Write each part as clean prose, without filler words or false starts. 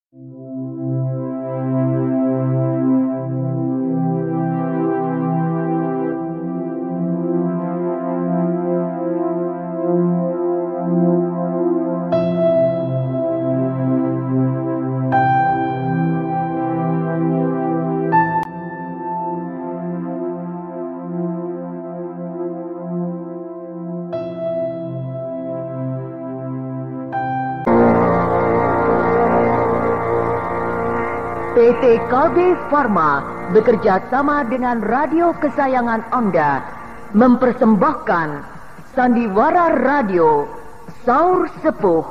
PT KB Pharma bekerja sama dengan radio kesayangan Anda mempersembahkan Sandiwara Radio Saur Sepuh.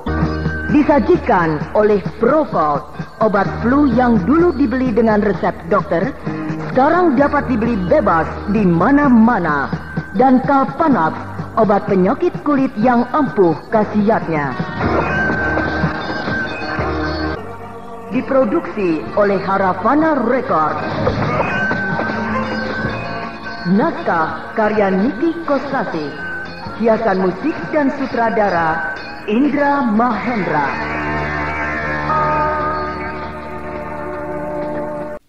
Disajikan oleh Procold, obat flu yang dulu dibeli dengan resep dokter, sekarang dapat dibeli bebas di mana-mana. Dan Kalpanax, obat penyakit kulit yang ampuh khasiatnya. Diproduksi oleh Haravana Record. Naskah karya Niki Kosasi. Hiasan musik dan sutradara Indra Mahendra.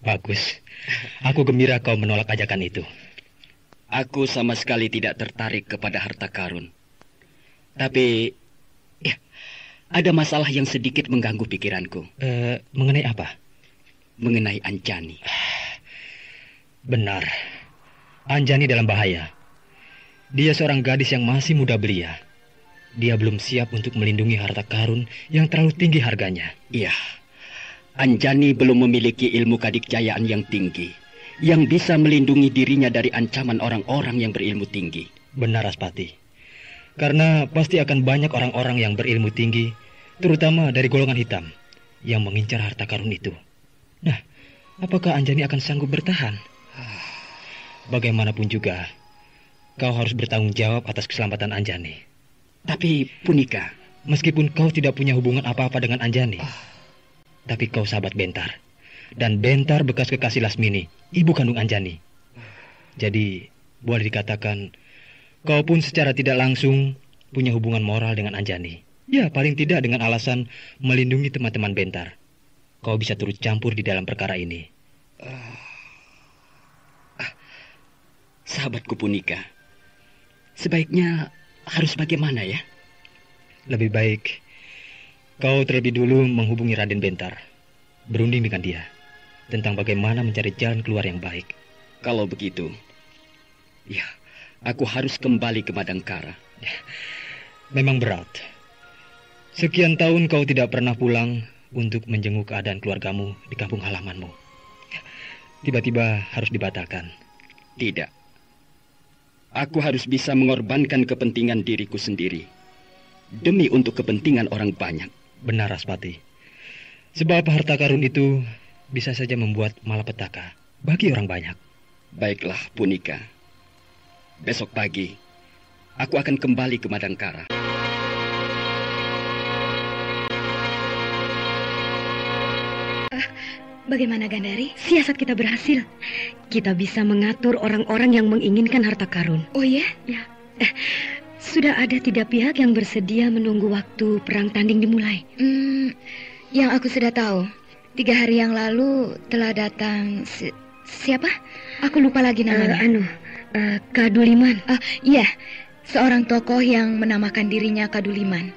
Bagus. Aku gembira kau menolak ajakan itu. Aku sama sekali tidak tertarik kepada harta karun. Tapi ada masalah yang sedikit mengganggu pikiranku. Mengenai apa? Mengenai Anjani. Benar. Anjani dalam bahaya. Dia seorang gadis yang masih muda belia. Dia belum siap untuk melindungi harta karun yang terlalu tinggi harganya. Iya. Anjani belum memiliki ilmu kadikjayaan yang tinggi, yang bisa melindungi dirinya dari ancaman orang-orang yang berilmu tinggi. Benar, Raspati. Karena pasti akan banyak orang-orang yang berilmu tinggi, terutama dari golongan hitam, yang mengincar harta karun itu. Nah, apakah Anjani akan sanggup bertahan? Bagaimanapun juga, kau harus bertanggung jawab atas keselamatan Anjani. Tapi, Punika, meskipun kau tidak punya hubungan apa-apa dengan Anjani, tapi kau sahabat Bentar. Dan Bentar bekas kekasih Lasmini, ibu kandung Anjani. Jadi, boleh dikatakan kau pun secara tidak langsung punya hubungan moral dengan Anjani. Ya, paling tidak dengan alasan melindungi teman-teman Bentar. Kau bisa turut campur di dalam perkara ini. Sahabatku Punika, sebaiknya harus bagaimana ya? Lebih baik kau terlebih dulu menghubungi Raden Bentar, berunding dengan dia tentang bagaimana mencari jalan keluar yang baik. Kalau begitu, ya, aku harus kembali ke Madangkara. Memang berat. Sekian tahun kau tidak pernah pulang untuk menjenguk keadaan keluargamu di kampung halamanmu. Tiba-tiba harus dibatalkan. Tidak. Aku harus bisa mengorbankan kepentingan diriku sendiri demi untuk kepentingan orang banyak. Benar, Raspati. Sebab harta karun itu bisa saja membuat malapetaka bagi orang banyak. Baiklah, Punika. Besok pagi, aku akan kembali ke Madangkara. Bagaimana, Gandari? Siasat kita berhasil. Kita bisa mengatur orang-orang yang menginginkan harta karun. Oh ya? Ya. Sudah ada 3 pihak yang bersedia menunggu waktu perang tanding dimulai. Yang aku sudah tahu, 3 hari yang lalu telah datang siapa? Aku lupa lagi namanya. Kaduliman. Iya, seorang tokoh yang menamakan dirinya Kaduliman.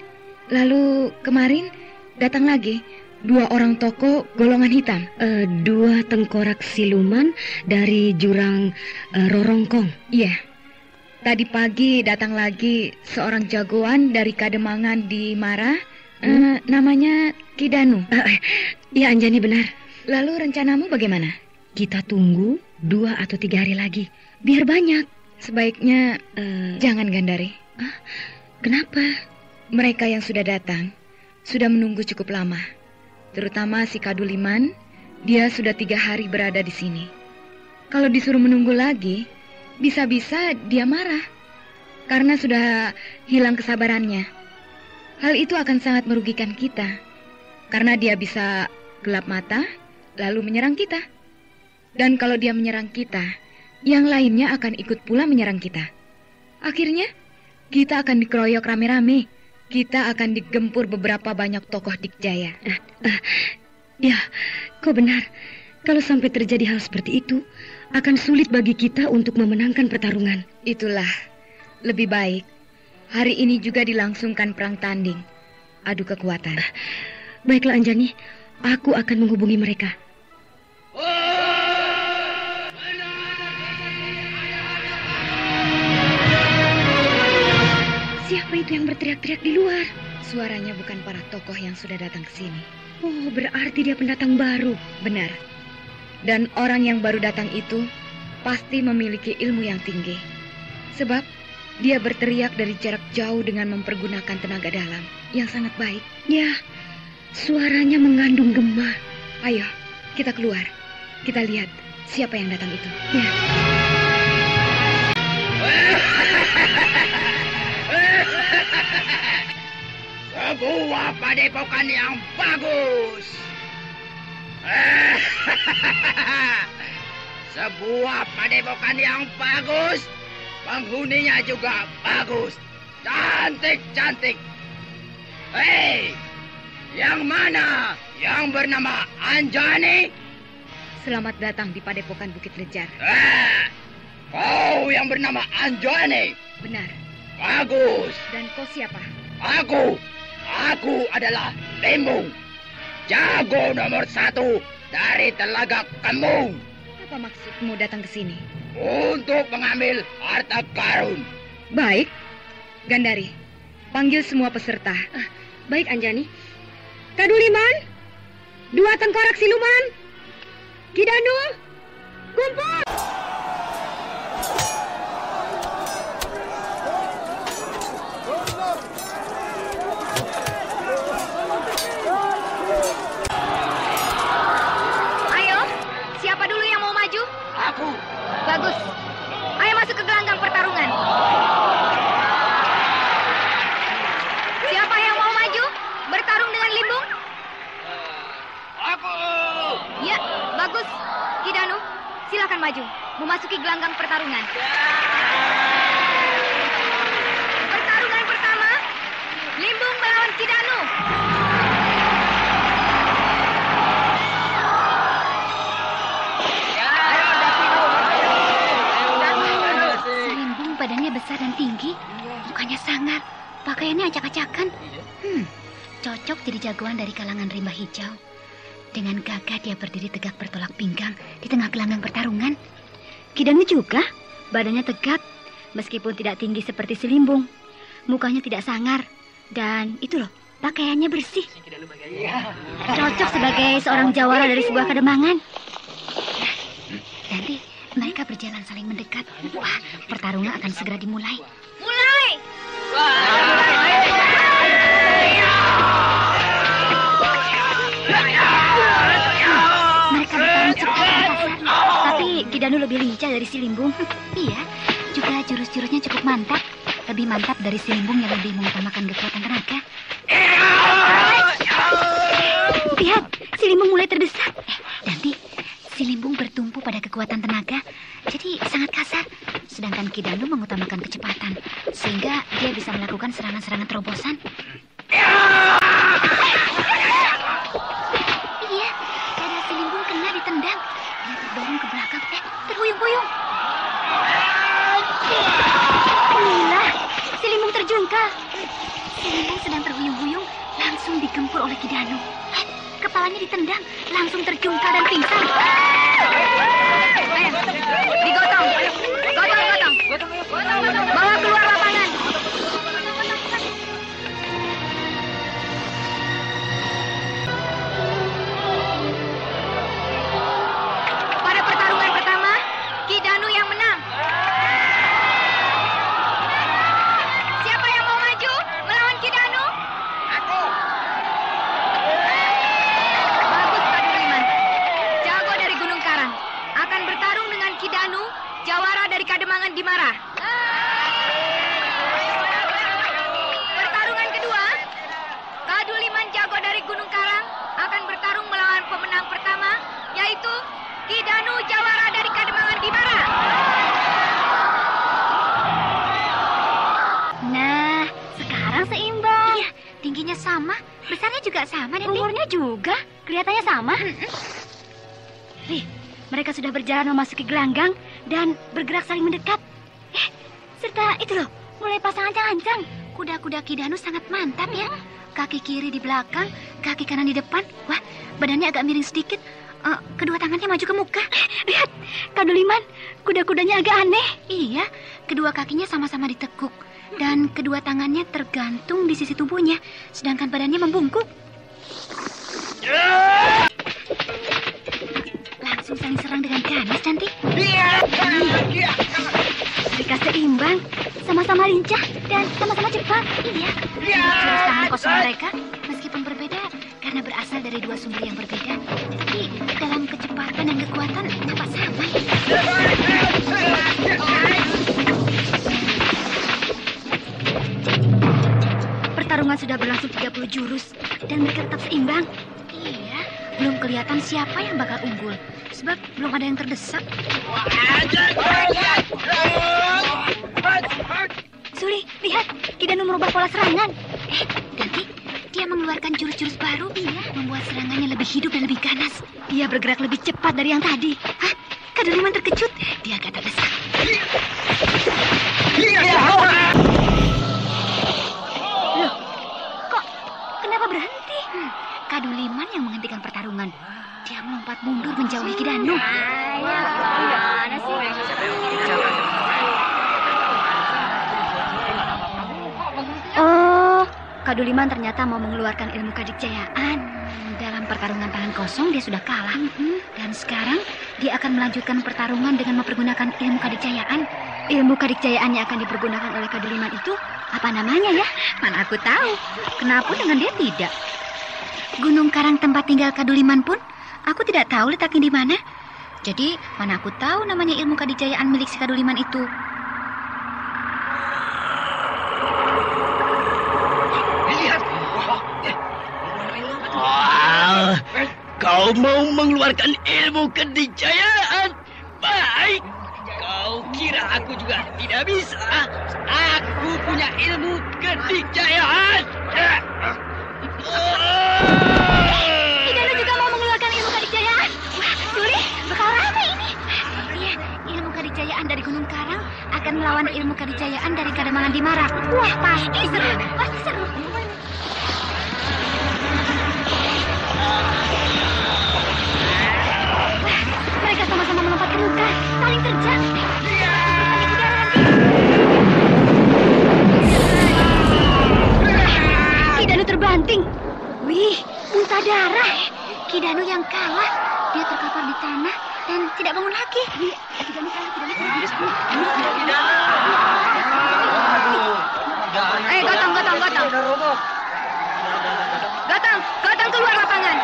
Lalu kemarin datang lagi 2 orang tokoh golongan hitam. 2 tengkorak siluman dari jurang Rorongkong. Iya. Tadi pagi datang lagi seorang jagoan dari Kademangan di Mara. Namanya Kidanu. Ya, Anjani benar. Lalu rencanamu bagaimana? Kita tunggu 2 atau 3 hari lagi. Biar banyak. Sebaiknya jangan, Gandari. Kenapa? Mereka yang sudah datang sudah menunggu cukup lama. Terutama si Kaduliman, dia sudah 3 hari berada di sini. Kalau disuruh menunggu lagi, bisa-bisa dia marah karena sudah hilang kesabarannya. Hal itu akan sangat merugikan kita karena dia bisa gelap mata lalu menyerang kita. Dan kalau dia menyerang kita, yang lainnya akan ikut pula menyerang kita. Akhirnya, kita akan dikeroyok rame-rame. Kita akan digempur beberapa banyak tokoh dikjaya. Ya, kau benar. Kalau sampai terjadi hal seperti itu, akan sulit bagi kita untuk memenangkan pertarungan. Itulah, lebih baik hari ini juga dilangsungkan perang tanding, adu kekuatan. Baiklah Anjani, aku akan menghubungi mereka. Siapa itu yang berteriak-teriak di luar? Suaranya bukan para tokoh yang sudah datang ke sini. Oh, berarti dia pendatang baru. Benar. Dan orang yang baru datang itu pasti memiliki ilmu yang tinggi. Sebab dia berteriak dari jarak jauh dengan mempergunakan tenaga dalam yang sangat baik. Ya, suaranya mengandung gema. Ayo, kita keluar. Kita lihat siapa yang datang itu. Ya. Sebuah padepokan yang bagus. Sebuah padepokan yang bagus. Penghuninya juga bagus. Cantik-cantik. Hei, yang mana yang bernama Anjani? Selamat datang di padepokan Bukit Lejar. Kau yang bernama Anjani? Benar. Bagus. Dan kau siapa? Aku adalah Limbung, jago nomor 1 dari Telaga Kembung. Apa maksudmu datang ke sini? Untuk mengambil harta karun. Baik, Gandari, panggil semua peserta. Baik Anjani. Kaduliman, 2 tengkorak siluman, Kidanu, kumpul. Aku. Bagus. Ayo masuk ke gelanggang pertarungan. Siapa yang mau maju bertarung dengan Limbung? Aku. Ya, bagus. Kidanu, silakan maju memasuki gelanggang pertarungan. Pertarungan pertama, Limbung melawan Kidanu. Badannya besar dan tinggi, mukanya sangar, pakaiannya acak-acakan. Cocok jadi jagoan dari kalangan rimba hijau. Dengan gagah dia berdiri tegak bertolak pinggang di tengah gelanggang pertarungan. Kidanu juga, badannya tegak, meskipun tidak tinggi seperti si Limbung. Mukanya tidak sangar, dan itu loh, pakaiannya bersih. Cocok sebagai seorang jawara dari sebuah kademangan. Nanti mereka berjalan saling mendekat. Wah, pertarungan akan segera dimulai. Mulai! Mereka bertarung cepat dan kasar. Tapi Kidanu lebih lincah dari si Limbung. Iya, juga jurus-jurusnya cukup mantap. Lebih mantap dari si Limbung yang lebih mengutamakan kekuatan tenaga. Lihat, si Limbung mulai terdesak. Nanti si Limbung bertumpu pada kekuatan tenaga, jadi sangat kasar. Sedangkan Kidanu mengutamakan kecepatan, sehingga dia bisa melakukan serangan-serangan terobosan. Iya, dada si Limbung kena ditendang. Dia terdorong ke belakang, terhuyung-huyung. Inilah, si Limbung terjungkal. Si Limbung sedang terhuyung-huyung, langsung digempur oleh Kidanu. Kepalanya ditendang, langsung terjungkal dan pingsan. Ayo, digotong. Gotong. Bawa keluar lapangan. Pada pertarungan pertama, Kidanu yang menang. Siapa yang mau maju melawan Kidanu? Aku. Bagus, Kaduliman. Jago dari Gunung Karang akan bertarung dengan Kidanu, jawara dari Kademangan Dimara. Pertarungan kedua, Kaduliman jago dari Gunung Karang akan bertarung melawan pemenang pertama, yaitu Kidanu, jawara dari Kademangan Dimara. Nah, sekarang seimbang. Iya, tingginya sama, besarnya juga sama dan Umurnya juga, kelihatan kelihatannya sama. Ri, mereka sudah berjalan memasuki gelanggang dan bergerak saling mendekat. Serta itu loh, mulai pasang ancang-ancang. Kuda-kuda Kidanu sangat mantap ya. Kaki kiri di belakang, kaki kanan di depan. Wah, badannya agak miring sedikit. Kedua tangannya maju ke muka. Lihat, Kaduliman, kuda-kudanya agak aneh. Iya, kedua kakinya sama-sama ditekuk. Dan kedua tangannya tergantung di sisi tubuhnya, sedangkan badannya membungkuk. Langsung saling serang dengan ganas, cantik. Mereka seimbang, sama-sama lincah, dan sama-sama cepat. Iya, jurus tangan kosong mereka, meskipun berbeda, karena berasal dari dua sumber yang berbeda, tapi dalam kecepatan dan kekuatan nampak sama. Pertarungan sudah berlangsung 30 jurus dan mereka tetap seimbang. Iya, belum kelihatan siapa yang bakal unggul, sebab belum ada yang terdesak. Suli, lihat, Kidanu merubah pola serangan. Ganti. Dia mengeluarkan jurus-jurus baru, membuat serangannya lebih hidup dan lebih ganas. Dia bergerak lebih cepat dari yang tadi. Hah? Kaduliman terkejut. Dia agak terdesak. Loh, kok kenapa berhenti? Kaduliman yang menghentikan pertarungan. Dia melompat mundur menjauhi Kidanu. Gimana sih? Oh, Kaduliman ternyata mau mengeluarkan ilmu kadikjayaan. Dalam pertarungan tangan kosong dia sudah kalah. Dan sekarang dia akan melanjutkan pertarungan dengan mempergunakan ilmu kadikjayaan. Ilmu kadikjayaan yang akan dipergunakan oleh Kaduliman itu apa namanya ya? Mana aku tahu. Kenapa dengan dia tidak? Gunung Karang tempat tinggal Kaduliman pun aku tidak tahu letaknya di mana. Jadi mana aku tahu namanya ilmu kadikjayaan milik si Kaduliman itu. Kau mau mengeluarkan ilmu kedikjayaan? Baik. Kau kira aku juga tidak bisa? Aku punya ilmu kedikjayaan. Kidanu juga mau mengeluarkan ilmu kadikjayaan. Wah, Suli, bakal rame ini. Iya, ilmu kadikjayaan dari Gunung Karang akan melawan ilmu kadikjayaan dari Kadamangan Dimara. Wah, pasti seru. Pasti seru. Mereka sama-sama melompat ke muka, saling terjang. Kidanu terbanting. Wih, muntah darah. Kidanu yang kalah. Dia terkapar di tanah dan tidak bangun lagi. Kidanu kalah, Gotong keluar lapangan.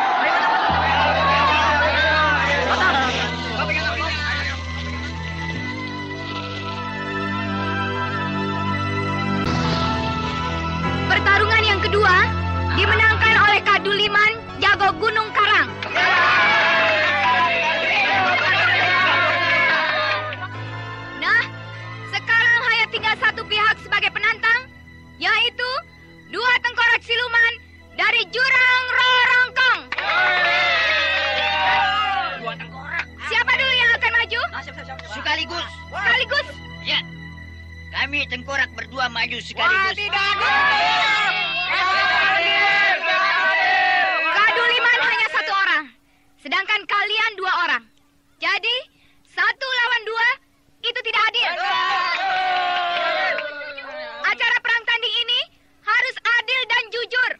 Pertarungan yang kedua dimenangkan oleh Kaduliman jago Gunung Karang. Nah, sekarang hanya tinggal satu pihak sebagai penantang, yaitu dua tengkorak siluman dari Jurang Rorongkong. Dua tengkorak. Siapa dulu yang akan maju? Sekaligus. Sekaligus. Ya. Kami tengkorak berdua maju sekaligus. Kaduliman hanya satu orang, sedangkan kalian dua orang. Jadi, 1 lawan 2 itu tidak adil. Acara perang tanding ini harus adil dan jujur.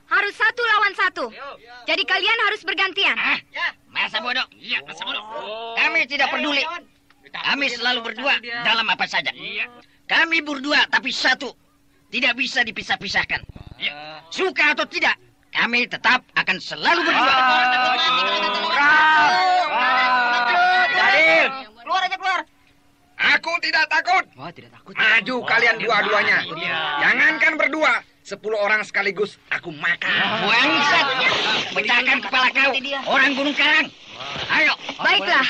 Harus 1 lawan 1. Jadi kalian harus bergantian. Masa bodoh? Iya, masa bodoh. Kami tidak peduli. Kami selalu berdua dalam apa saja. Kami berdua tapi satu. Tidak bisa dipisah-pisahkan. Suka atau tidak, kami tetap akan selalu berdua. Jadil, Keluar aja, keluar. aku tidak takut. Oh, tidak takut. Maju kalian dua-duanya. Jangankan berdua, 10 orang sekaligus aku makan. Bangsat. Pecahkan kepala kau, orang Gunung Karang. Ayo. Baiklah,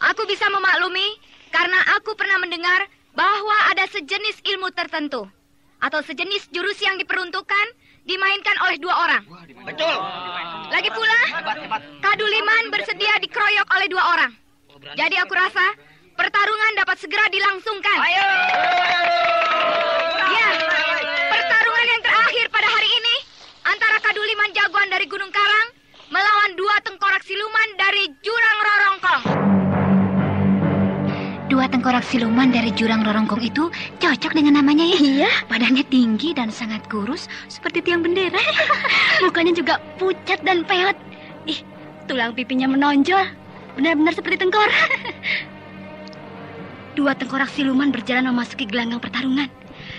aku bisa memaklumi karena aku pernah mendengar bahwa ada sejenis ilmu tertentu atau sejenis jurus yang diperuntukkan dimainkan oleh 2 orang. Betul. Lagi pula, Kaduliman bersedia dikeroyok oleh 2 orang. Jadi aku rasa pertarungan dapat segera dilangsungkan. Ayo. Ya, pertarungan yang terakhir pada hari ini antara Kaduliman jagoan dari Gunung Karang melawan 2 tengkorak siluman dari Jurang Rorongkong. 2 tengkorak siluman dari Jurang Rorongkong itu cocok dengan namanya ya. Iya. Badannya tinggi dan sangat kurus seperti tiang bendera. Mukanya juga pucat dan peot. Ih, tulang pipinya menonjol. Benar-benar seperti tengkorak. 2 tengkorak siluman berjalan memasuki gelanggang pertarungan.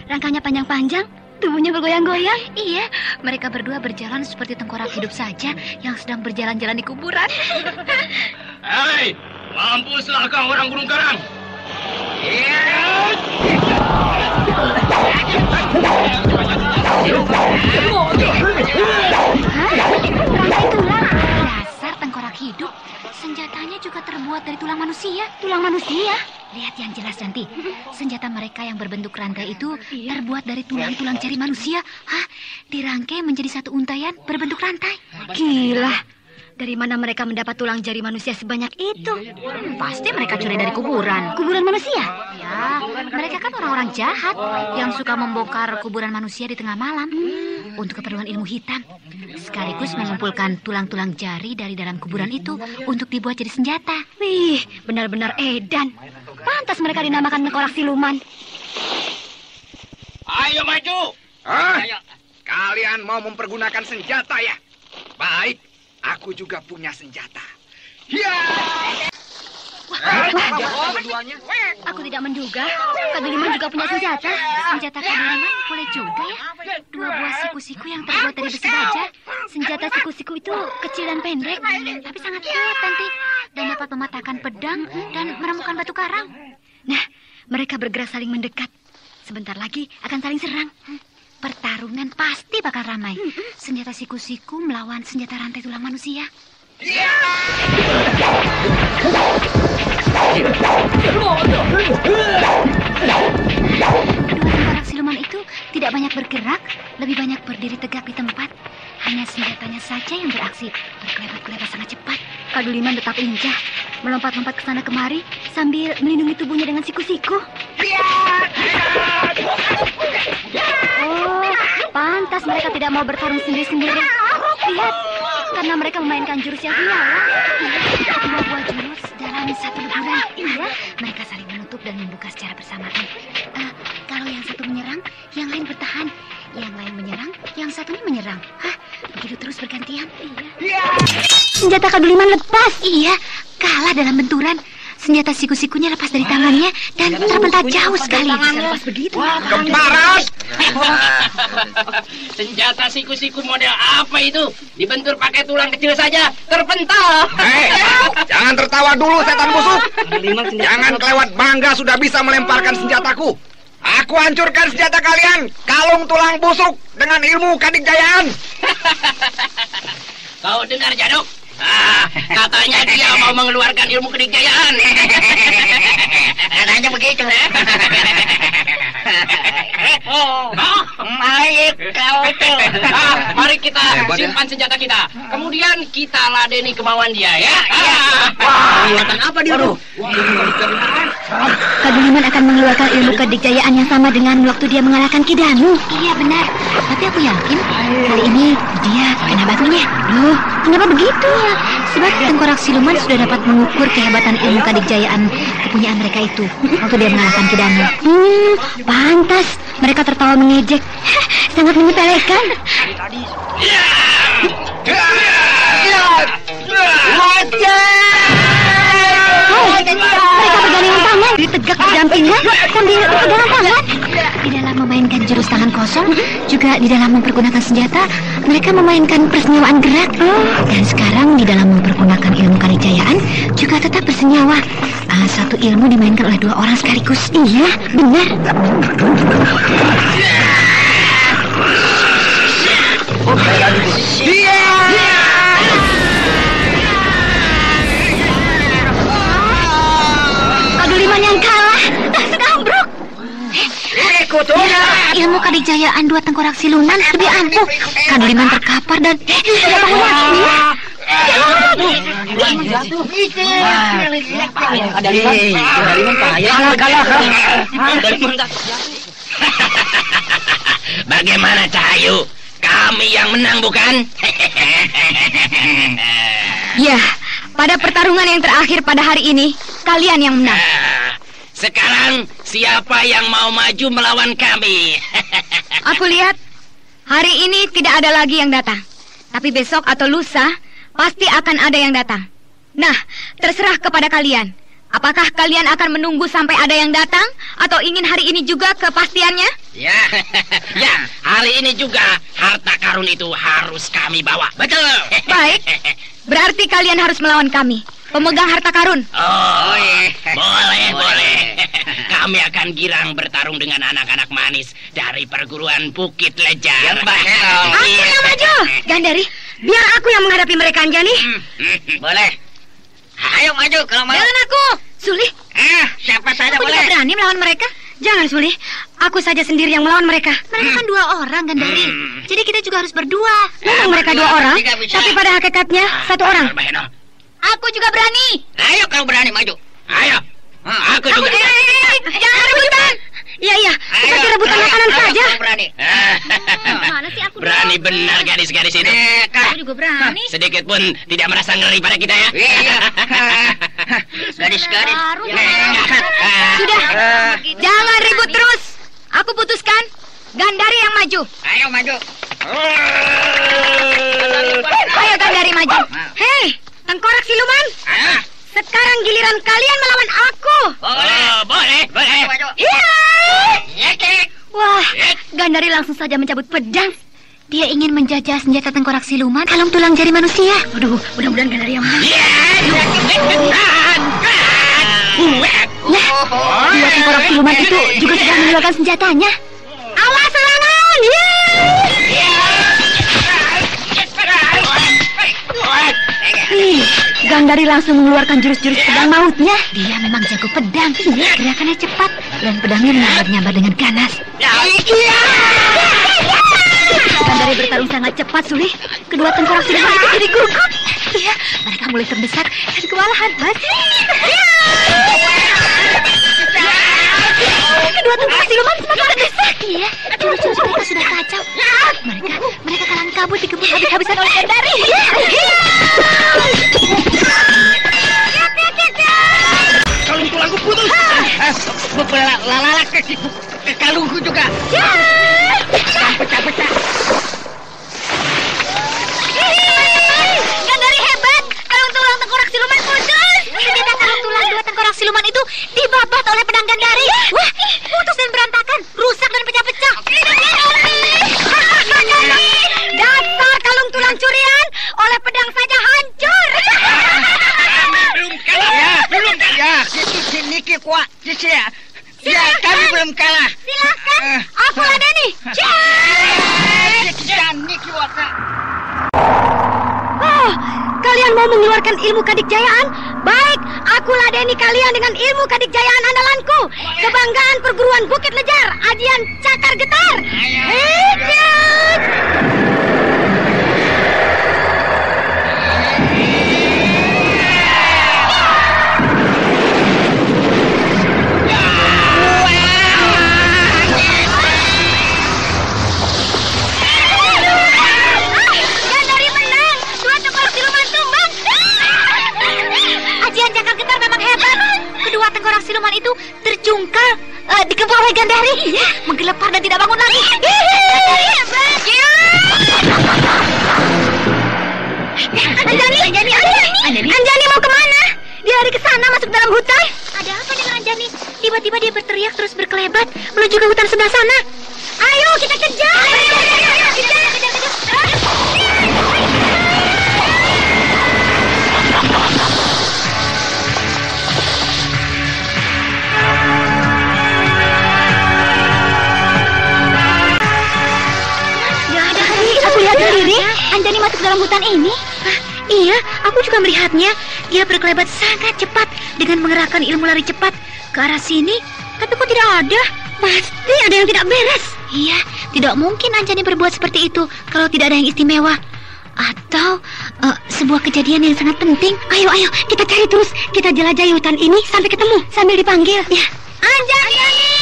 Rangkanya panjang-panjang, tubuhnya bergoyang-goyang. Iya, mereka berdua berjalan seperti tengkorak hidup saja yang sedang berjalan-jalan di kuburan. Hei, mampuslah kau orang Gunung Karang. Rantai tulang. Dasar tengkorak hidup. Senjatanya juga terbuat dari tulang manusia. Tulang manusia? Lihat yang jelas nanti. Senjata mereka yang berbentuk rantai itu terbuat dari tulang-tulang jari manusia. Hah? Dirangkai menjadi satu untayan berbentuk rantai. Gila. Dari mana mereka mendapat tulang jari manusia sebanyak itu? Pasti mereka curi dari kuburan. Kuburan manusia? Ya, mereka kan orang-orang jahat yang suka membongkar kuburan manusia di tengah malam untuk keperluan ilmu hitam. Sekaligus mengumpulkan tulang-tulang jari dari dalam kuburan itu untuk dibuat jadi senjata. Wih, benar-benar edan. Pantas mereka dinamakan tengkorak siluman. Ayo maju. Kalian mau mempergunakan senjata ya? Baik, aku juga punya senjata. Ya! Aku tidak menduga Kaduliman juga punya senjata. Senjata Kaduliman boleh juga ya. 2 buah siku-siku yang terbuat dari besi baja. Senjata siku-siku itu kecil dan pendek, Tapi sangat kuat nanti. Dan dapat mematahkan pedang dan menemukan batu karang. Nah, mereka bergerak saling mendekat. Sebentar lagi akan saling serang. Pertarungan pasti bakal ramai. Senjata siku-siku melawan senjata rantai tulang manusia. Dua tengkorak siluman itu tidak banyak bergerak, lebih banyak berdiri tegak di tempat. Hanya senjatanya saja yang beraksi, berkelebat-kelebat sangat cepat. Kaduliman tetap lincah, melompat-lompat ke sana kemari sambil melindungi tubuhnya dengan siku-siku. Oh, pantas mereka tidak mau bertarung sendiri-sendiri. Lihat, karena mereka memainkan jurus yang menyala. Dua buah jurus dalam satu leburan. Iya, mereka saling menutup dan membuka secara bersamaan. Kalau yang satu menyerang, yang lain bertahan. Yang lain menyerang, yang satunya menyerang. Hah, begitu terus bergantian. Iya. Senjata Kaduliman lepas. Iya, kalah dalam benturan. Senjata siku-sikunya lepas dari tangannya dan terpental jauh sekali. Lepas begitu. Kemparas! Senjata siku-siku model apa itu? Dibentur pakai tulang kecil saja, terpental. Hei, jangan tertawa dulu setan busuk. Jangan kelewat bangga sudah bisa melemparkan senjataku. Aku hancurkan senjata kalian, kalung tulang busuk dengan ilmu Kadikjayaan. Kau dengar, Jaduk? Katanya dia mau mengeluarkan ilmu Kadikjayaan. Katanya begitu. Baik kau itu. Mari kita simpan senjata kita. Kemudian kita ladeni kemauan dia, ya. Kelihatan apa dia tuh? Kaduliman akan mengeluarkan ilmu Kadikjayaan yang sama dengan waktu dia mengalahkan Kidanu. Iya benar, tapi aku yakin kali ini dia kena batunya. Loh, kenapa begitu? Sebab tengkorak siluman sudah dapat mengukur kehebatan ilmu Kadikjayaan kepunyaan mereka itu waktu dia mengalahkan Kidanu. Pantas mereka tertawa mengejek. Sangat menyepelekan. Mereka bergandengan tangan, ditegak berdampingan sambil berpegangan tangan. Di dalam memainkan jurus tangan kosong, juga di dalam mempergunakan senjata, mereka memainkan persenyawaan gerak. Dan sekarang di dalam mempergunakan ilmu Kadikjayaan juga tetap bersenyawa. Satu ilmu dimainkan oleh 2 orang sekaligus. Iya, benar. Kaduliman yang kalah. Sekambruk. Ilmu kadijayaan dua tengkorak siluman lebih ampuh. Kadu Liman terkapar dan tidak bangun lagi. Ada Liman payah. Kalah. Bagaimana Cahayu? Kami yang menang bukan? Ya, pada pertarungan yang terakhir pada hari ini, kalian yang menang. Sekarang siapa yang mau maju melawan kami? Aku lihat hari ini tidak ada lagi yang datang. Tapi besok atau lusa pasti akan ada yang datang. Nah, terserah kepada kalian. Apakah kalian akan menunggu sampai ada yang datang atau ingin hari ini juga kepastiannya? Ya, hari ini juga harta karun itu harus kami bawa. Betul. Baik, berarti kalian harus melawan kami, pemegang harta karun. Oh, boleh. Kami akan girang bertarung dengan anak-anak manis dari perguruan Bukit Lejar. Aku yang maju, Gandari. Biar aku yang menghadapi mereka, Anjani. Boleh. Ayo maju kalau mau. Jangan aku, Suli. Siapa saja aku boleh. Aku tidak berani melawan mereka. Jangan, Suli. Aku saja sendiri yang melawan mereka. Mereka kan 2 orang, Gandari. Jadi kita juga harus berdua. Memang mereka 2 orang, tapi pada hakikatnya 1 orang. Aku juga berani. Ayo kalau berani maju. Ayo. Aku juga. Jangan rebutan. Iya, seperti rebutan makanan saja. Berani. Mana sih aku? Berani benar gadis-gadis ini. Aku juga berani. Sedikit pun tidak merasa ngeri pada kita ya. Iya. Gadis-gadis. Sudah. Jangan ribut terus. Aku putuskan Gandari yang maju. Ayo maju. Ayo Gandari maju. Hei, tengkorak siluman. Sekarang giliran kalian melawan aku. Boleh. Iya. Wah, Gandari langsung saja mencabut pedang. Dia ingin menjajah senjata tengkorak siluman, kalung tulang jari manusia. Waduh, mudah-mudahan Gandari yang menang. Dua tengkorak siluman itu juga sudah mengeluarkan senjatanya. Awas serangan! Gandari langsung mengeluarkan jurus-jurus pedang mautnya. Dia memang jago pedang. Gerakannya cepat dan pedangnya menyambar-nyambar dengan ganas. Gandari bertarung sangat cepat, Suli. Kedua tengkorak siluman itu jadi gugup. Iya, mereka mulai terdesak dan kewalahan. Kedua tengkorak siluman semakin terdesak. Iya, jurus-jurus mereka sudah kacau. Mereka kalang kabut dikebut habis-habisan oleh Gandari. Kalung tulangku putus. Lalala ke kalungku juga. Pecah. Gandari hebat. Kalung tulang tengkorak siluman putus. Ternyata kalung tulang dua tengkorak siluman itu dibabat oleh pedang Gandari. Wah, putus dan berantakan, rusak dan pecah-pecah. Dasar kalung tulang curian, oleh pedang saja hancur. Belum kalah. Ya, Niki kuat. Ya, kami belum kalah. Silakan, aku ladeni. Oh, kalian mau mengeluarkan ilmu kadikjayaan? Baik, aku ladeni kalian dengan ilmu kadikjayaan andalanku. Kebanggaan perguruan Bukit Lejar, Ajian Cakar Getar. Hijat! Gandari menang. Dua tengkorak siluman tumbang. Ajian Cakar Getar memang hebat. Kedua tengkorak siluman itu terjungkal dikepung oleh Gandari. Menggelepar dan tidak bangun lagi. Anjani mau kemana? Dia lari ke sana masuk dalam hutan. Ada apa dengan Anjani? Tiba-tiba dia berteriak terus berkelebat menuju ke hutan sebelah sana. Ayo kita kejar. Aku lihat sendiri, Anjani masuk dalam hutan ini. Iya, aku juga melihatnya. Dia berkelebat sangat cepat dengan mengerahkan ilmu lari cepat ke arah sini. Tapi kok tidak ada? Pasti ada yang tidak beres. Iya, Tidak mungkin Anjani berbuat seperti itu kalau tidak ada yang istimewa. Atau sebuah kejadian yang sangat penting. Ayo, kita cari terus. Kita jelajahi hutan ini sampai ketemu. Sambil dipanggil. Ya. Anjani!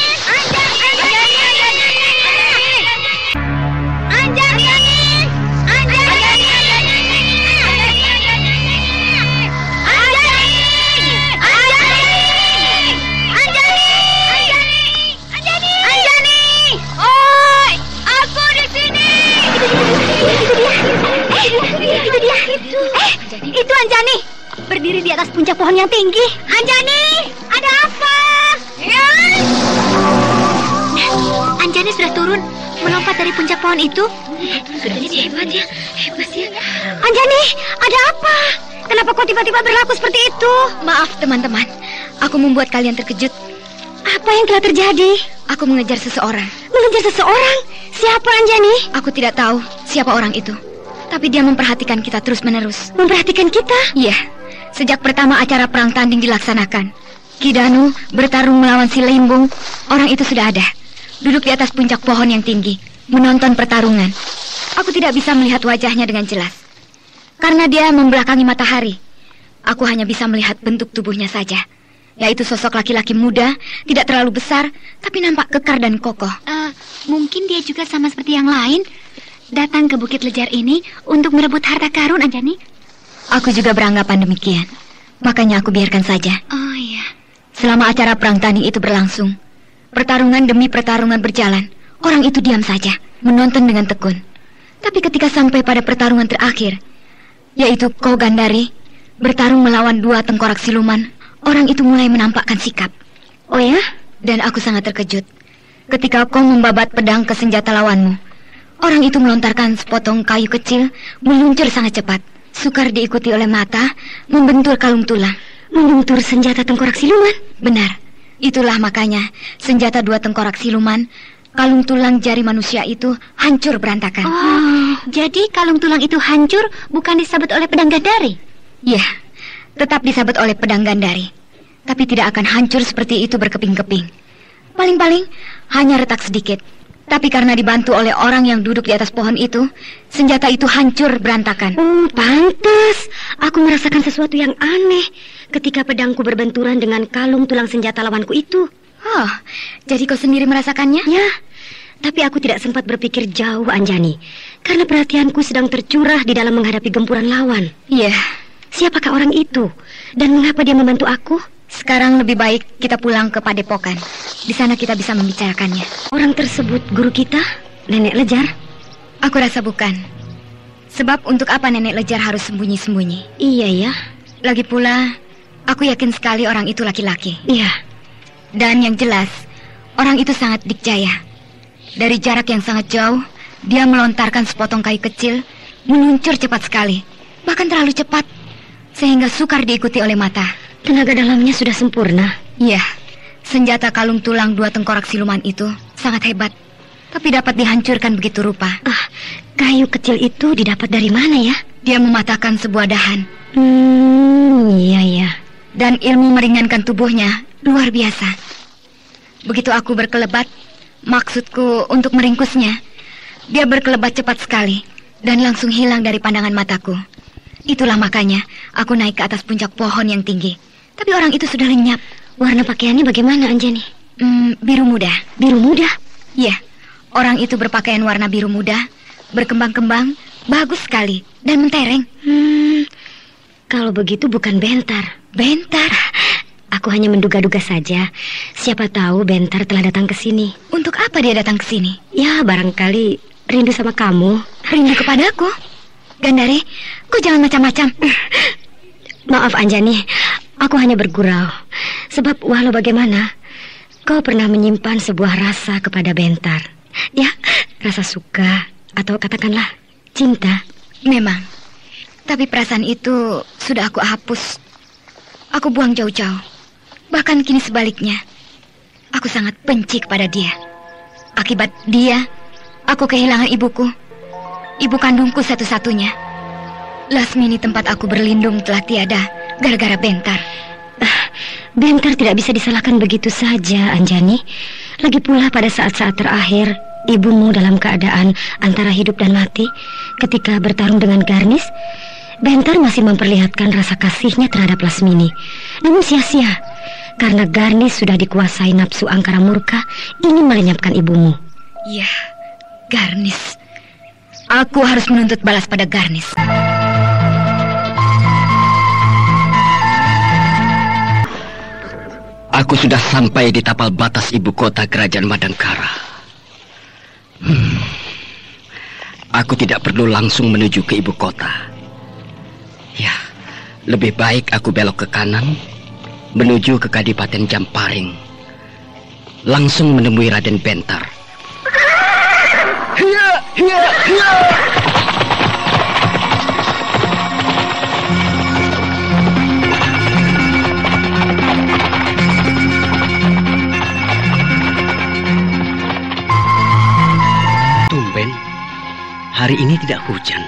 Itu Anjani, berdiri di atas puncak pohon yang tinggi. Anjani, ada apa? Ya. Anjani sudah turun, melompat dari puncak pohon itu. Sudah jadi hebat ya. Anjani, ada apa? Kenapa kau tiba-tiba berlaku seperti itu? Maaf teman-teman, aku membuat kalian terkejut. Apa yang telah terjadi? Aku mengejar seseorang. Mengejar seseorang? Siapa Anjani? Aku tidak tahu siapa orang itu. Tapi dia memperhatikan kita terus-menerus. Memperhatikan kita? Iya. Sejak pertama acara perang tanding dilaksanakan, Ki Danu bertarung melawan si Limbung. Orang itu sudah ada, duduk di atas puncak pohon yang tinggi, menonton pertarungan. Aku tidak bisa melihat wajahnya dengan jelas, karena dia membelakangi matahari. Aku hanya bisa melihat bentuk tubuhnya saja, yaitu sosok laki-laki muda, tidak terlalu besar, tapi nampak kekar dan kokoh. Mungkin dia juga sama seperti yang lain, datang ke Bukit Lejar ini untuk merebut harta karun, Anjani. Aku juga beranggapan demikian. Makanya aku biarkan saja. Oh iya. Selama acara perang tanding itu berlangsung, pertarungan demi pertarungan berjalan, orang itu diam saja, menonton dengan tekun. Tapi ketika sampai pada pertarungan terakhir, yaitu Ko Gandari bertarung melawan 2 tengkorak siluman, orang itu mulai menampakkan sikap. Oh ya? Dan aku sangat terkejut ketika Ko membabat pedang ke senjata lawanmu. Orang itu melontarkan sepotong kayu kecil, meluncur sangat cepat. Sukar diikuti oleh mata, membentur kalung tulang. Membentur senjata tengkorak siluman? Benar. Itulah makanya senjata 2 tengkorak siluman, kalung tulang jari manusia itu hancur berantakan. Oh, jadi kalung tulang itu hancur bukan disabet oleh pedang Gandari? Ya, tetap disabet oleh pedang Gandari. Tapi tidak akan hancur seperti itu berkeping-keping. Paling-paling hanya retak sedikit. Tapi karena dibantu oleh orang yang duduk di atas pohon itu, senjata itu hancur berantakan. Pantes. Aku merasakan sesuatu yang aneh ketika pedangku berbenturan dengan kalung tulang senjata lawanku itu. Oh, jadi kau sendiri merasakannya? Ya, tapi aku tidak sempat berpikir jauh, Anjani, karena perhatianku sedang tercurah di dalam menghadapi gempuran lawan. Iya. Siapakah orang itu? Dan mengapa dia membantu aku? Sekarang lebih baik kita pulang ke Padepokan. Di sana kita bisa membicarakannya. Orang tersebut guru kita, Nenek Lejar? Aku rasa bukan. Sebab untuk apa Nenek Lejar harus sembunyi-sembunyi? Iya ya. Lagi pula, aku yakin sekali orang itu laki-laki. Iya. Dan yang jelas, orang itu sangat dikjaya. Dari jarak yang sangat jauh, dia melontarkan sepotong kayu kecil, meluncur cepat sekali. Bahkan terlalu cepat, sehingga sukar diikuti oleh mata. Tenaga dalamnya sudah sempurna. Iya, senjata kalung tulang 2 tengkorak siluman itu sangat hebat, tapi dapat dihancurkan begitu rupa. Kayu kecil itu didapat dari mana ya? Dia mematahkan sebuah dahan. Iya. Dan ilmu meringankan tubuhnya luar biasa. Begitu aku berkelebat, maksudku untuk meringkusnya, dia berkelebat cepat sekali dan langsung hilang dari pandangan mataku. Itulah makanya aku naik ke atas puncak pohon yang tinggi. Tapi orang itu sudah lenyap. Warna pakaiannya bagaimana, Anjani? Biru muda. Biru muda? Iya, orang itu berpakaian warna biru muda, berkembang-kembang, bagus sekali, dan mentereng. Kalau begitu bukan Bentar. Bentar? Aku hanya menduga-duga saja. Siapa tahu Bentar telah datang ke sini. Untuk apa dia datang ke sini? Ya, barangkali rindu sama kamu. Rindu kepadaku? Gandari, kau jangan macam-macam. Maaf, Anjani. Aku hanya bergurau. Sebab walau bagaimana, kau pernah menyimpan sebuah rasa kepada Bentar. Ya, rasa suka atau katakanlah cinta. Memang. Tapi perasaan itu sudah aku hapus. Aku buang jauh-jauh. Bahkan kini sebaliknya. Aku sangat benci kepada dia. Akibat dia, aku kehilangan ibuku. Ibu kandungku satu-satunya. Lasmini tempat aku berlindung telah tiada gara-gara Bentar. Bentar tidak bisa disalahkan begitu saja, Anjani. Lagi pula pada saat-saat terakhir, ibumu dalam keadaan antara hidup dan mati ketika bertarung dengan Garnis, Bentar masih memperlihatkan rasa kasihnya terhadap Lasmini. Namun sia-sia, karena Garnis sudah dikuasai nafsu angkara murka, ingin melenyapkan ibumu. Ya, Garnis. Aku harus menuntut balas pada Garnis. Aku sudah sampai di tapal batas ibu kota kerajaan Madangkara. Aku tidak perlu langsung menuju ke ibu kota. Ya, lebih baik aku belok ke kanan, menuju ke Kadipaten Jamparing, langsung menemui Raden Bentar. Tumben, hari ini tidak hujan.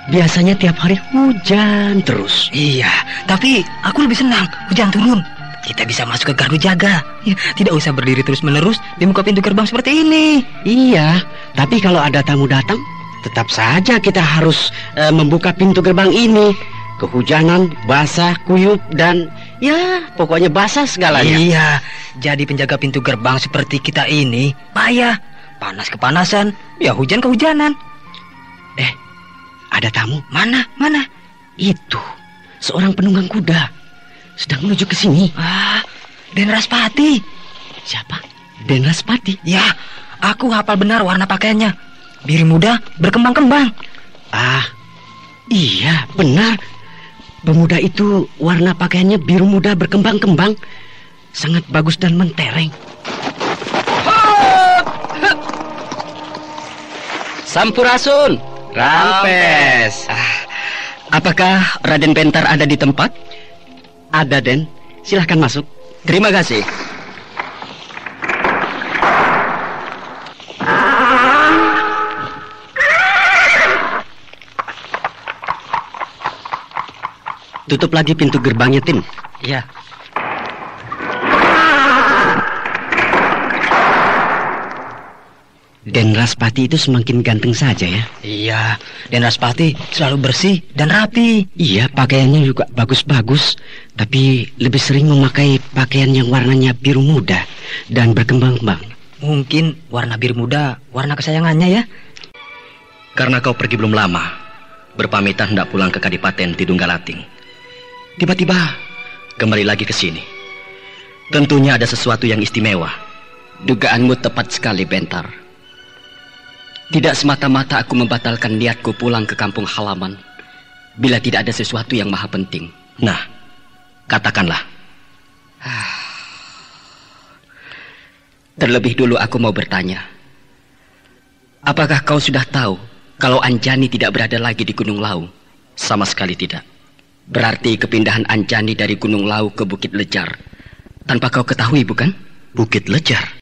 Biasanya tiap hari hujan terus. Iya, tapi aku lebih senang hujan turun. Kita bisa masuk ke gardu jaga. Ya, tidak usah berdiri terus-menerus di muka pintu gerbang seperti ini. Iya, tapi kalau ada tamu datang, tetap saja kita harus membuka pintu gerbang ini. Kehujanan, basah, kuyup, dan ya pokoknya basah segalanya. Iya, jadi penjaga pintu gerbang seperti kita ini payah. Panas kepanasan, ya hujan kehujanan. Ada tamu. Mana? Itu, seorang penunggang kuda sedang menuju ke sini. Den Raspati. Siapa? Den Raspati? Ya, aku hafal benar warna pakaiannya. Biru muda berkembang-kembang. Iya, benar. Pemuda itu warna pakaiannya biru muda berkembang-kembang. Sangat bagus dan mentereng. Sampurasun, Rampes. Apakah Raden Bentar ada di tempat? Ada, Den. Silahkan masuk. Terima kasih. Tutup lagi pintu gerbangnya, Tin. Iya. Den Raspati itu semakin ganteng saja ya. Iya, Den Raspati selalu bersih dan rapi. Iya, pakaiannya juga bagus-bagus. Tapi lebih sering memakai pakaian yang warnanya biru muda dan berkembang-kembang. Mungkin warna biru muda warna kesayangannya ya. Karena kau pergi belum lama, berpamitan hendak pulang ke Kadipaten Tidunggalating. Tiba-tiba kembali lagi ke sini. Tentunya ada sesuatu yang istimewa. Dugaanmu tepat sekali, Bentar. Tidak semata-mata aku membatalkan niatku pulang ke kampung halaman bila tidak ada sesuatu yang maha penting. Nah, katakanlah. Terlebih dulu aku mau bertanya. Apakah kau sudah tahu kalau Anjani tidak berada lagi di Gunung Lau? Sama sekali tidak. Berarti kepindahan Anjani dari Gunung Lau ke Bukit Lejar tanpa kau ketahui, bukan? Bukit Lejar?